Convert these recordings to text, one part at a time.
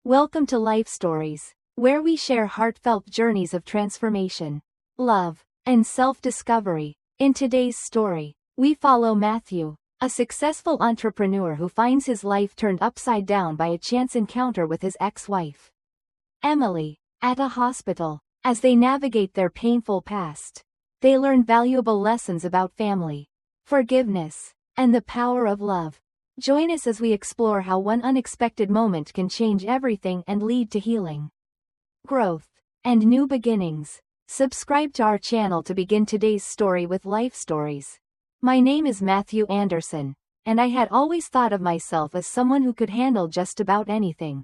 Welcome to Life Stories, where we share heartfelt journeys of transformation, love, and self-discovery. In today's story, we follow Matthew, a successful entrepreneur who finds his life turned upside down by a chance encounter with his ex-wife, Emily. At a hospital, as they navigate their painful past, they learn valuable lessons about family, forgiveness, and the power of love. Join us as we explore how one unexpected moment can change everything and lead to healing, growth, and new beginnings. Subscribe to our channel to begin today's story with Life Stories. My name is Matthew Anderson, and I had always thought of myself as someone who could handle just about anything.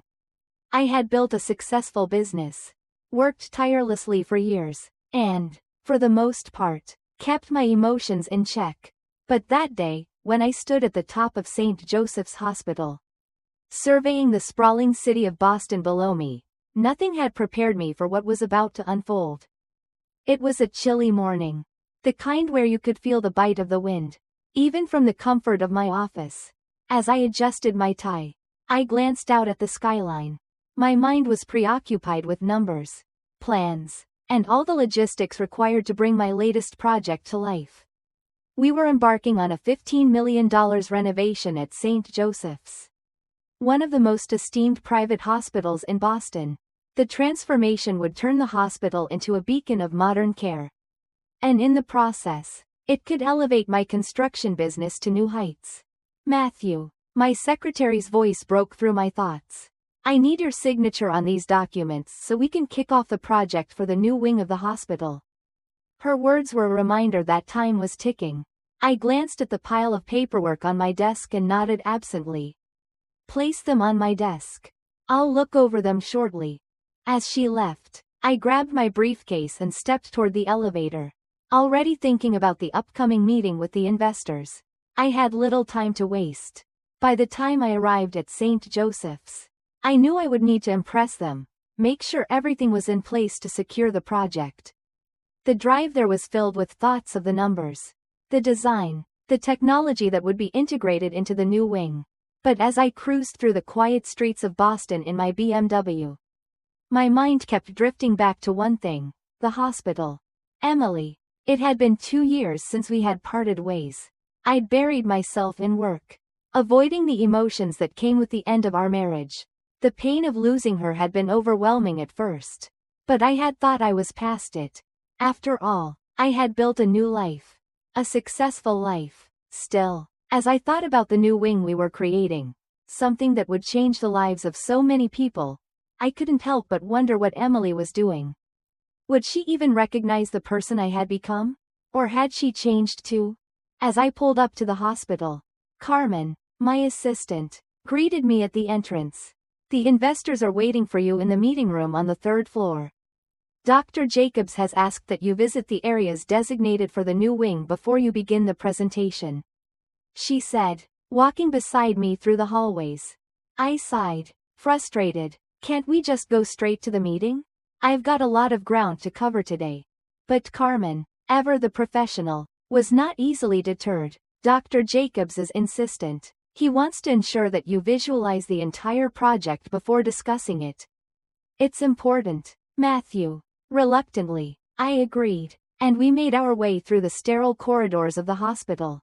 I had built a successful business, worked tirelessly for years, and, for the most part, kept my emotions in check. But that day, when I stood at the top of St. Joseph's Hospital, surveying the sprawling city of Boston below me, nothing had prepared me for what was about to unfold. It was a chilly morning, the kind where you could feel the bite of the wind, even from the comfort of my office. As I adjusted my tie, I glanced out at the skyline. My mind was preoccupied with numbers, plans, and all the logistics required to bring my latest project to life. We were embarking on a $15 million renovation at St. Joseph's, one of the most esteemed private hospitals in Boston. The transformation would turn the hospital into a beacon of modern care. And in the process, it could elevate my construction business to new heights. Matthew, my secretary's voice broke through my thoughts. I need your signature on these documents so we can kick off the project for the new wing of the hospital. Her words were a reminder that time was ticking. I glanced at the pile of paperwork on my desk and nodded absently. Place them on my desk. I'll look over them shortly. As she left, I grabbed my briefcase and stepped toward the elevator, already thinking about the upcoming meeting with the investors. I had little time to waste. By the time I arrived at St. Joseph's, I knew I would need to impress them, make sure everything was in place to secure the project. The drive there was filled with thoughts of the numbers, the design, the technology that would be integrated into the new wing. But as I cruised through the quiet streets of Boston in my BMW, my mind kept drifting back to one thing: the hospital. Emily. It had been 2 years since we had parted ways. I'd buried myself in work, avoiding the emotions that came with the end of our marriage. The pain of losing her had been overwhelming at first, but I had thought I was past it. After all, I had built a new life, a successful life. Still, as I thought about the new wing we were creating, something that would change the lives of so many people, I couldn't help but wonder what Emily was doing. Would she even recognize the person I had become? Or had she changed too? As I pulled up to the hospital, Carmen, my assistant, greeted me at the entrance. The investors are waiting for you in the meeting room on the 3rd floor. Dr. Jacobs has asked that you visit the areas designated for the new wing before you begin the presentation, she said, walking beside me through the hallways. I sighed, frustrated. Can't we just go straight to the meeting? I've got a lot of ground to cover today. But Carmen, ever the professional, was not easily deterred. Dr. Jacobs is insistent. He wants to ensure that you visualize the entire project before discussing it. It's important, Matthew. Reluctantly, I agreed, and we made our way through the sterile corridors of the hospital.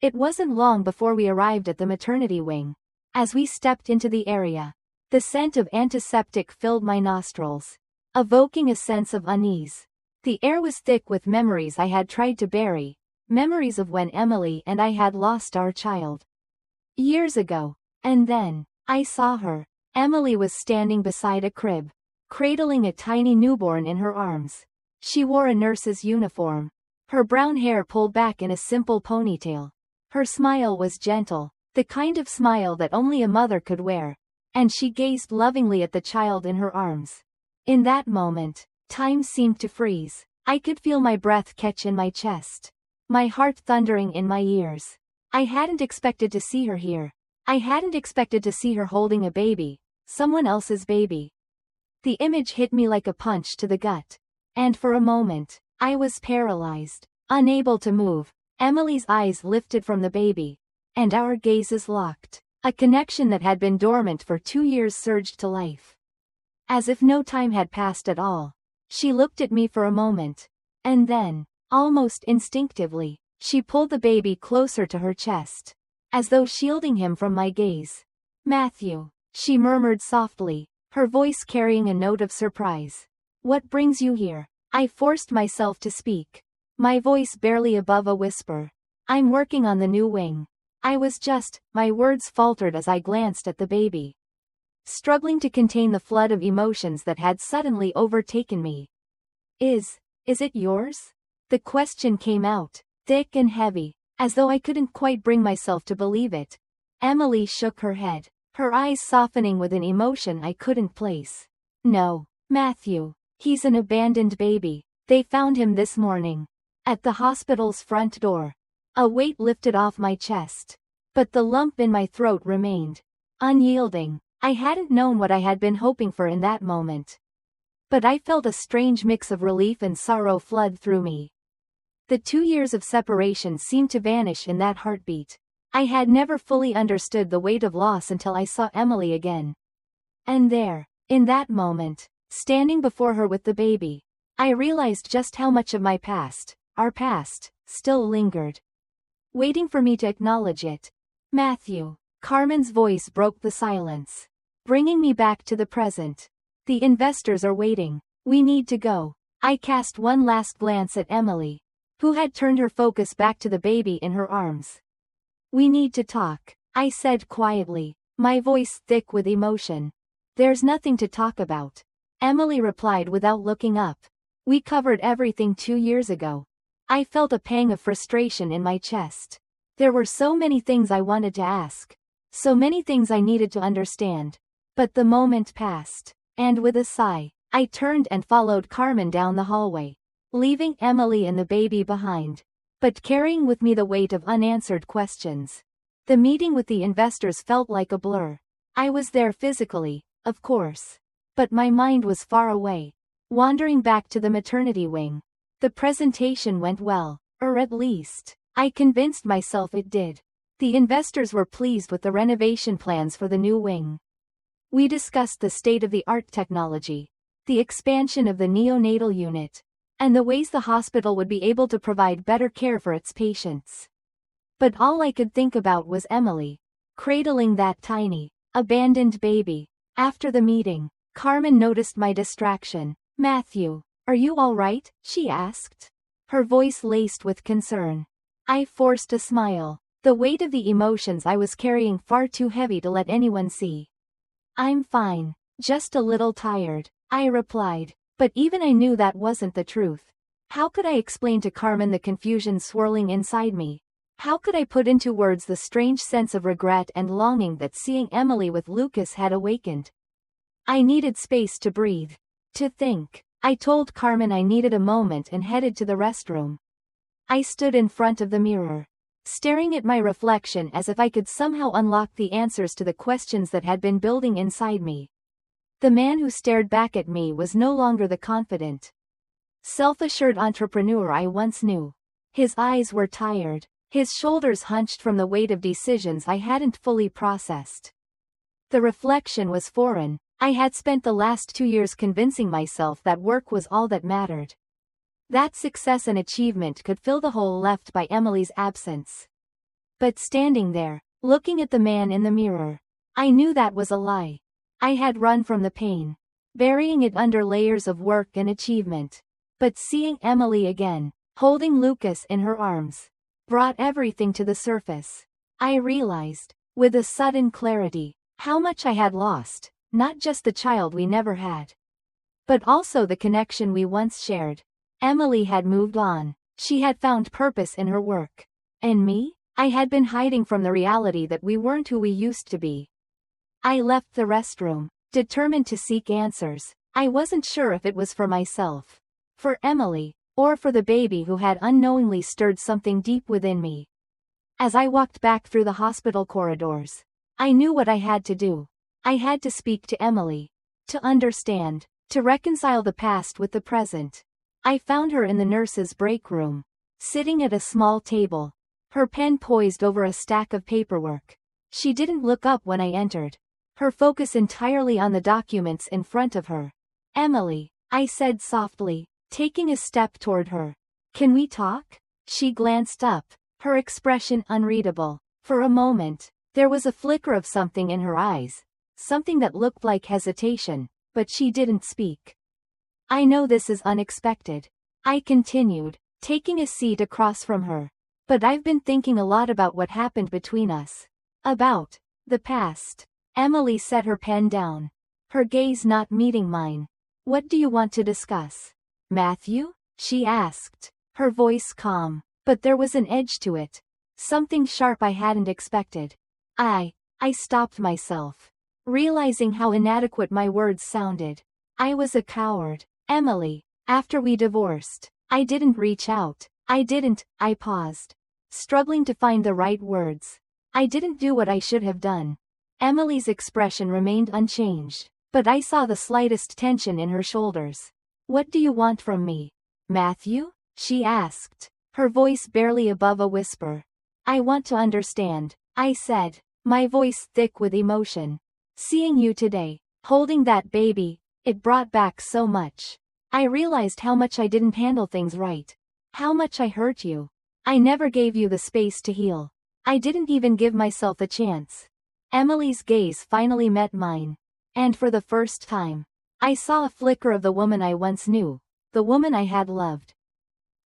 It wasn't long before we arrived at the maternity wing. As we stepped into the area, the scent of antiseptic filled my nostrils, evoking a sense of unease. The air was thick with memories I had tried to bury, memories of when Emily and I had lost our child. Years ago. And then, I saw her. Emily was standing beside a crib, cradling a tiny newborn in her arms. She wore a nurse's uniform, her brown hair pulled back in a simple ponytail. Her smile was gentle, the kind of smile that only a mother could wear, and she gazed lovingly at the child in her arms. In that moment, time seemed to freeze. I could feel my breath catch in my chest, my heart thundering in my ears. I hadn't expected to see her here. I hadn't expected to see her holding a baby, someone else's baby. The image hit me like a punch to the gut. And for a moment, I was paralyzed, unable to move. Emily's eyes lifted from the baby, and our gazes locked. A connection that had been dormant for 2 years surged to life. As if no time had passed at all. She looked at me for a moment. And then, almost instinctively, she pulled the baby closer to her chest, as though shielding him from my gaze. "Matthew," she murmured softly, her voice carrying a note of surprise. "What brings you here?" I forced myself to speak, my voice barely above a whisper. "I'm working on the new wing." My words faltered as I glanced at the baby, struggling to contain the flood of emotions that had suddenly overtaken me. Is it yours?" The question came out, thick and heavy, as though I couldn't quite bring myself to believe it. Emily shook her head, her eyes softening with an emotion I couldn't place. "No, Matthew. He's an abandoned baby. They found him this morning. At the hospital's front door." A weight lifted off my chest. But the lump in my throat remained unyielding. I hadn't known what I had been hoping for in that moment. But I felt a strange mix of relief and sorrow flood through me. The 2 years of separation seemed to vanish in that heartbeat. I had never fully understood the weight of loss until I saw Emily again. And there, in that moment, standing before her with the baby, I realized just how much of my past, our past, still lingered, waiting for me to acknowledge it. "Matthew." Carmen's voice broke the silence, bringing me back to the present. "The investors are waiting. We need to go." I cast one last glance at Emily, who had turned her focus back to the baby in her arms. "We need to talk," I said quietly, my voice thick with emotion. "There's nothing to talk about," Emily replied without looking up. "We covered everything 2 years ago." I felt a pang of frustration in my chest. There were so many things I wanted to ask, so many things I needed to understand. But the moment passed, and with a sigh, I turned and followed Carmen down the hallway, leaving Emily and the baby behind, but carrying with me the weight of unanswered questions. The meeting with the investors felt like a blur. I was there physically, of course, but my mind was far away, wandering back to the maternity wing. The presentation went well, or at least, I convinced myself it did. The investors were pleased with the renovation plans for the new wing. We discussed the state-of-the-art technology, the expansion of the neonatal unit, and the ways the hospital would be able to provide better care for its patients. But all I could think about was Emily, cradling that tiny, abandoned baby. After the meeting, Carmen noticed my distraction. "Matthew, are you all right?" she asked, her voice laced with concern. I forced a smile, the weight of the emotions I was carrying far too heavy to let anyone see. "I'm fine, just a little tired," I replied, but even I knew that wasn't the truth. How could I explain to Carmen the confusion swirling inside me? How could I put into words the strange sense of regret and longing that seeing Emily with Lucas had awakened? I needed space to breathe, to think. I told Carmen I needed a moment and headed to the restroom. I stood in front of the mirror, staring at my reflection as if I could somehow unlock the answers to the questions that had been building inside me. The man who stared back at me was no longer the confident, self-assured entrepreneur I once knew. His eyes were tired, his shoulders hunched from the weight of decisions I hadn't fully processed. The reflection was foreign. I had spent the last 2 years convincing myself that work was all that mattered, that success and achievement could fill the hole left by Emily's absence. But standing there, looking at the man in the mirror, I knew that was a lie. I had run from the pain, burying it under layers of work and achievement. But seeing Emily again, holding Lucas in her arms, brought everything to the surface. I realized, with a sudden clarity, how much I had lost, not just the child we never had, but also the connection we once shared. Emily had moved on. She had found purpose in her work. And me? I had been hiding from the reality that we weren't who we used to be. I left the restroom, determined to seek answers. I wasn't sure if it was for myself, for Emily, or for the baby who had unknowingly stirred something deep within me. As I walked back through the hospital corridors, I knew what I had to do. I had to speak to Emily, to understand, to reconcile the past with the present. I found her in the nurse's break room, sitting at a small table, her pen poised over a stack of paperwork. She didn't look up when I entered, her focus entirely on the documents in front of her. Emily, I said softly, taking a step toward her. Can we talk? She glanced up, her expression unreadable. For a moment, there was a flicker of something in her eyes, something that looked like hesitation, but she didn't speak. I know this is unexpected, I continued, taking a seat across from her. But I've been thinking a lot about what happened between us. About the past. Emily set her pen down, her gaze not meeting mine. What do you want to discuss? Matthew? She asked, her voice calm, but there was an edge to it. Something sharp I hadn't expected. I stopped myself, realizing how inadequate my words sounded. I was a coward, Emily. After we divorced, I didn't reach out. I paused, struggling to find the right words. I didn't do what I should have done. Emily's expression remained unchanged, but I saw the slightest tension in her shoulders. What do you want from me, Matthew? She asked, her voice barely above a whisper. I want to understand, I said, my voice thick with emotion. Seeing you today, holding that baby, it brought back so much. I realized how much I didn't handle things right. How much I hurt you. I never gave you the space to heal. I didn't even give myself a chance. Emily's gaze finally met mine. And for the first time, I saw a flicker of the woman I once knew, the woman I had loved.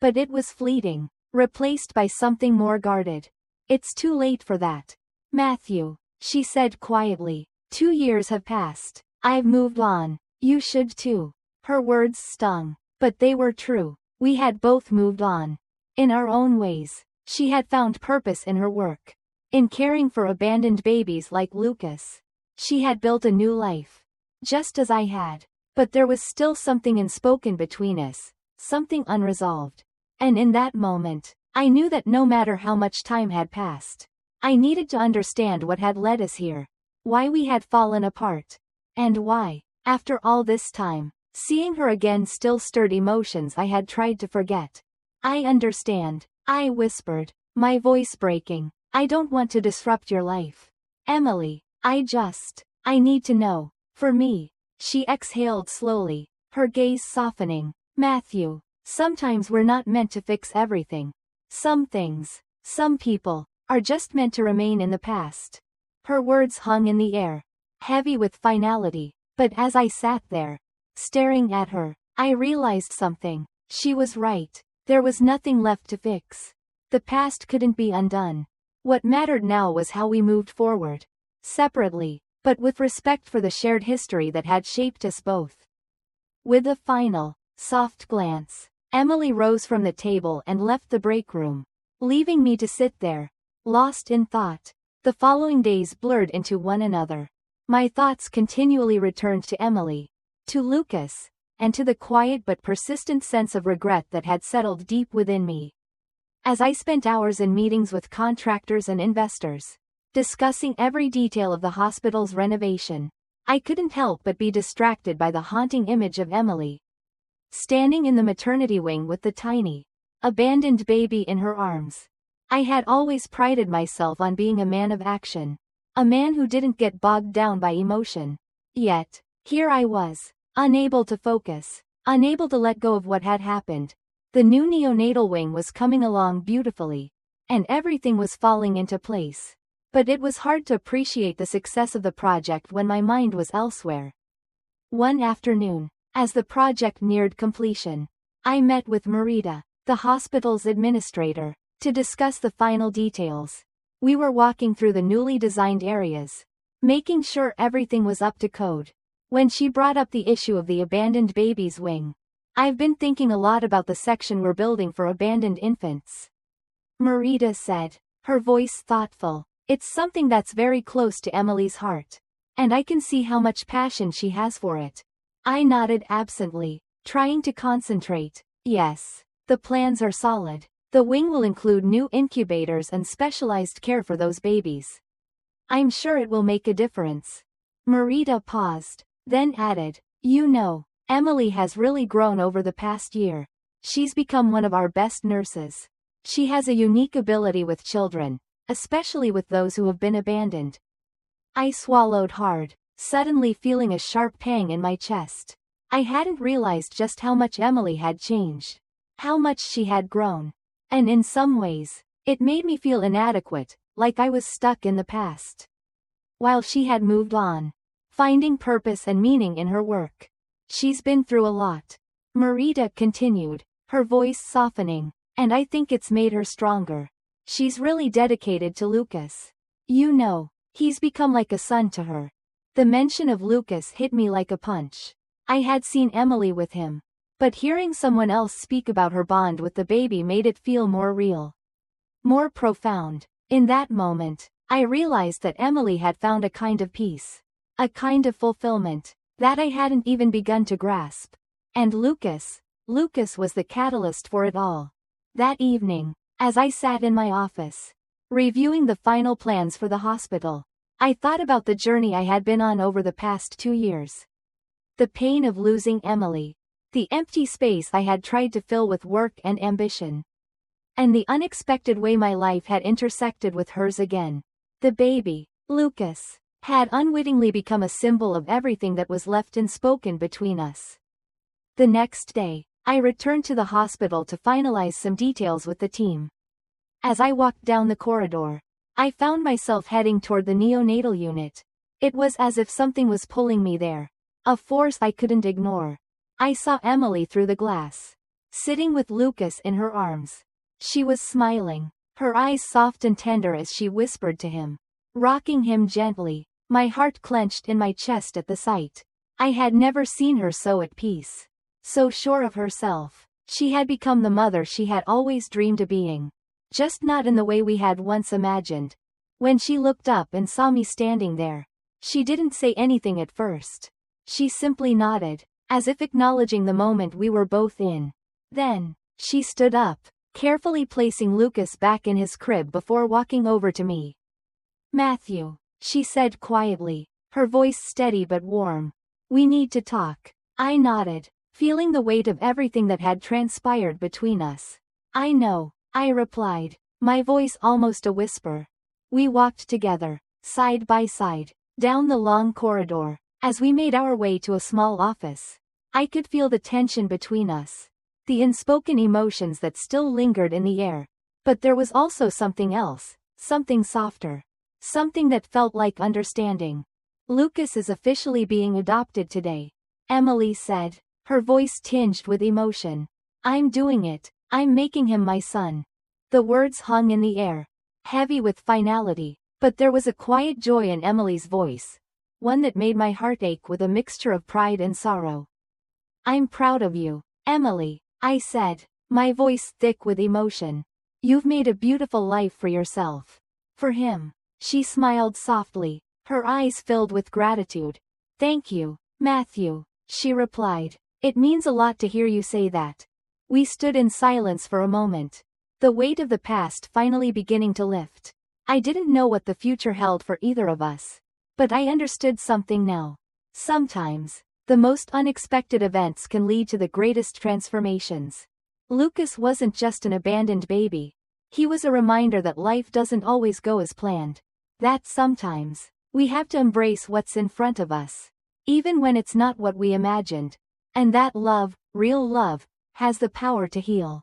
But it was fleeting, replaced by something more guarded. It's too late for that, Matthew, she said quietly. 2 years have passed. I've moved on. You should too. Her words stung, but they were true. We had both moved on. In our own ways. She had found purpose in her work. In caring for abandoned babies like Lucas. She had built a new life. Just as I had. But there was still something unspoken between us. Something unresolved. And in that moment, I knew that no matter how much time had passed, I needed to understand what had led us here. Why we had fallen apart. And why, after all this time, seeing her again still stirred emotions I had tried to forget. I understand, I whispered, my voice breaking. I don't want to disrupt your life, Emily. I need to know. For me. She exhaled slowly, her gaze softening. Matthew, sometimes we're not meant to fix everything. Some things, some people, are just meant to remain in the past. Her words hung in the air, heavy with finality, but as I sat there, staring at her, I realized something. She was right. There was nothing left to fix. The past couldn't be undone. What mattered now was how we moved forward. Separately, but with respect for the shared history that had shaped us both. With a final, soft glance, Emily rose from the table and left the break room, leaving me to sit there, lost in thought. The following days blurred into one another. My thoughts continually returned to Emily, to Lucas, and to the quiet but persistent sense of regret that had settled deep within me. As I spent hours in meetings with contractors and investors, discussing every detail of the hospital's renovation, I couldn't help but be distracted by the haunting image of Emily, standing in the maternity wing with the tiny, abandoned baby in her arms. I had always prided myself on being a man of action, a man who didn't get bogged down by emotion. Yet, here I was, unable to focus, unable to let go of what had happened. The new neonatal wing was coming along beautifully, and everything was falling into place. But it was hard to appreciate the success of the project when my mind was elsewhere. One afternoon, as the project neared completion, I met with Marita, the hospital's administrator, to discuss the final details. We were walking through the newly designed areas, making sure everything was up to code, when she brought up the issue of the abandoned babies wing. I've been thinking a lot about the section we're building for abandoned infants, Marita said, her voice thoughtful. It's something that's very close to Emily's heart, and I can see how much passion she has for it. I nodded absently, trying to concentrate. Yes, the plans are solid. The wing will include new incubators and specialized care for those babies. I'm sure it will make a difference. Marita paused, then added, you know, Emily has really grown over the past year. She's become one of our best nurses. She has a unique ability with children, especially with those who have been abandoned. I swallowed hard, suddenly feeling a sharp pang in my chest. I hadn't realized just how much Emily had changed, how much she had grown. And in some ways, it made me feel inadequate, like I was stuck in the past. While she had moved on, finding purpose and meaning in her work. She's been through a lot. Marita continued, her voice softening, and I think it's made her stronger. She's really dedicated to Lucas. You know, he's become like a son to her. The mention of Lucas hit me like a punch. I had seen Emily with him, but hearing someone else speak about her bond with the baby made it feel more real, more profound. In that moment, I realized that Emily had found a kind of peace, a kind of fulfillment, that I hadn't even begun to grasp. And Lucas was the catalyst for it all. That evening, as I sat in my office, reviewing the final plans for the hospital, I thought about the journey I had been on over the past 2 years. The pain of losing Emily, the empty space I had tried to fill with work and ambition, and the unexpected way my life had intersected with hers again. The baby, Lucas, had unwittingly become a symbol of everything that was left unspoken between us. The next day, I returned to the hospital to finalize some details with the team. As I walked down the corridor, I found myself heading toward the neonatal unit. It was as if something was pulling me there, a force I couldn't ignore. I saw Emily through the glass, sitting with Lucas in her arms. She was smiling, her eyes soft and tender as she whispered to him, rocking him gently. My heart clenched in my chest at the sight. I had never seen her so at peace, so sure of herself. She had become the mother she had always dreamed of being, just not in the way we had once imagined. When she looked up and saw me standing there, she didn't say anything at first. She simply nodded, as if acknowledging the moment we were both in. Then, she stood up, carefully placing Lucas back in his crib before walking over to me. "Matthew," she said quietly, her voice steady but warm. "We need to talk." I nodded, feeling the weight of everything that had transpired between us. "I know," I replied, my voice almost a whisper. We walked together, side by side, down the long corridor. As we made our way to a small office, I could feel the tension between us, the unspoken emotions that still lingered in the air. But there was also something else, something softer, something that felt like understanding. "Lucas is officially being adopted today," Emily said, her voice tinged with emotion. "I'm doing it, I'm making him my son." The words hung in the air, heavy with finality, but there was a quiet joy in Emily's voice, one that made my heart ache with a mixture of pride and sorrow. "I'm proud of you, Emily," I said, my voice thick with emotion. "You've made a beautiful life for yourself. For him." She smiled softly, her eyes filled with gratitude. "Thank you, Matthew," she replied. "It means a lot to hear you say that." We stood in silence for a moment, the weight of the past finally beginning to lift. I didn't know what the future held for either of us, but I understood something now. Sometimes, the most unexpected events can lead to the greatest transformations. Lucas wasn't just an abandoned baby. He was a reminder that life doesn't always go as planned. That sometimes, we have to embrace what's in front of us, even when it's not what we imagined. And that love, real love, has the power to heal,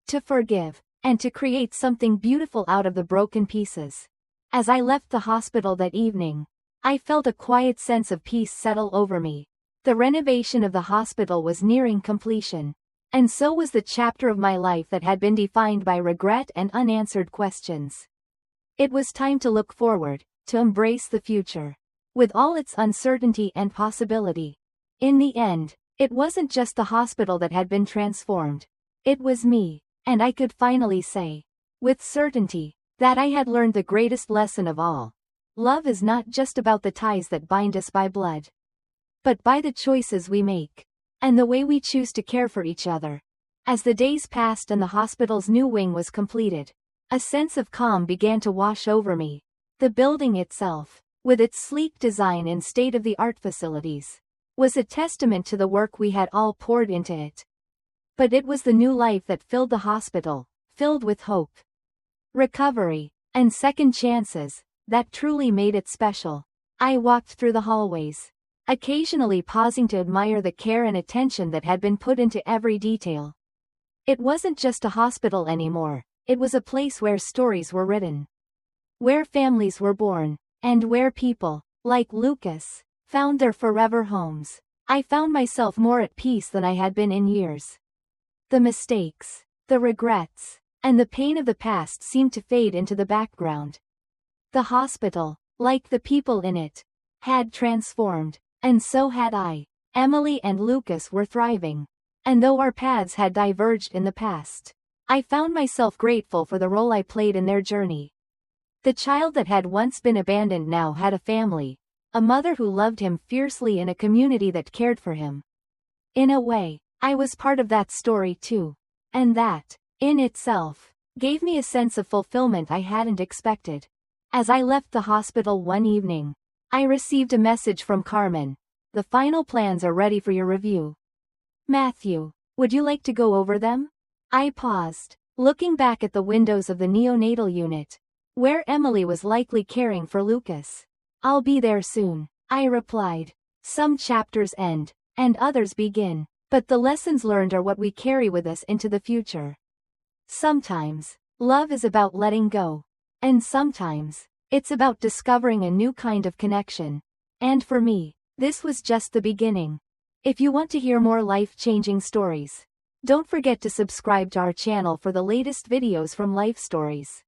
to forgive, and to create something beautiful out of the broken pieces. As I left the hospital that evening, I felt a quiet sense of peace settle over me. The renovation of the hospital was nearing completion, and so was the chapter of my life that had been defined by regret and unanswered questions. It was time to look forward, to embrace the future, with all its uncertainty and possibility. In the end, it wasn't just the hospital that had been transformed. It was me, and I could finally say, with certainty, that I had learned the greatest lesson of all. Love is not just about the ties that bind us by blood, but by the choices we make, and the way we choose to care for each other. As the days passed and the hospital's new wing was completed, a sense of calm began to wash over me. The building itself, with its sleek design and state-of-the-art facilities, was a testament to the work we had all poured into it. But it was the new life that filled the hospital, filled with hope, recovery, and second chances that truly made it special. I walked through the hallways, occasionally pausing to admire the care and attention that had been put into every detail. It wasn't just a hospital anymore, it was a place where stories were written, where families were born, and where people, like Lucas, found their forever homes. I found myself more at peace than I had been in years. The mistakes, the regrets, and the pain of the past seemed to fade into the background. The hospital, like the people in it, had transformed, and so had I. Emily and Lucas were thriving, and though our paths had diverged in the past, I found myself grateful for the role I played in their journey. The child that had once been abandoned now had a family, a mother who loved him fiercely and a community that cared for him. In a way, I was part of that story too, and that, in itself, gave me a sense of fulfillment I hadn't expected. As I left the hospital one evening, I received a message from Carmen. The final plans are ready for your review. Matthew, would you like to go over them? I paused, looking back at the windows of the neonatal unit, where Emily was likely caring for Lucas. I'll be there soon, I replied. Some chapters end, and others begin, but the lessons learned are what we carry with us into the future. Sometimes, love is about letting go, and sometimes, it's about discovering a new kind of connection. And for me, this was just the beginning. If you want to hear more life-changing stories, don't forget to subscribe to our channel for the latest videos from Life Stories.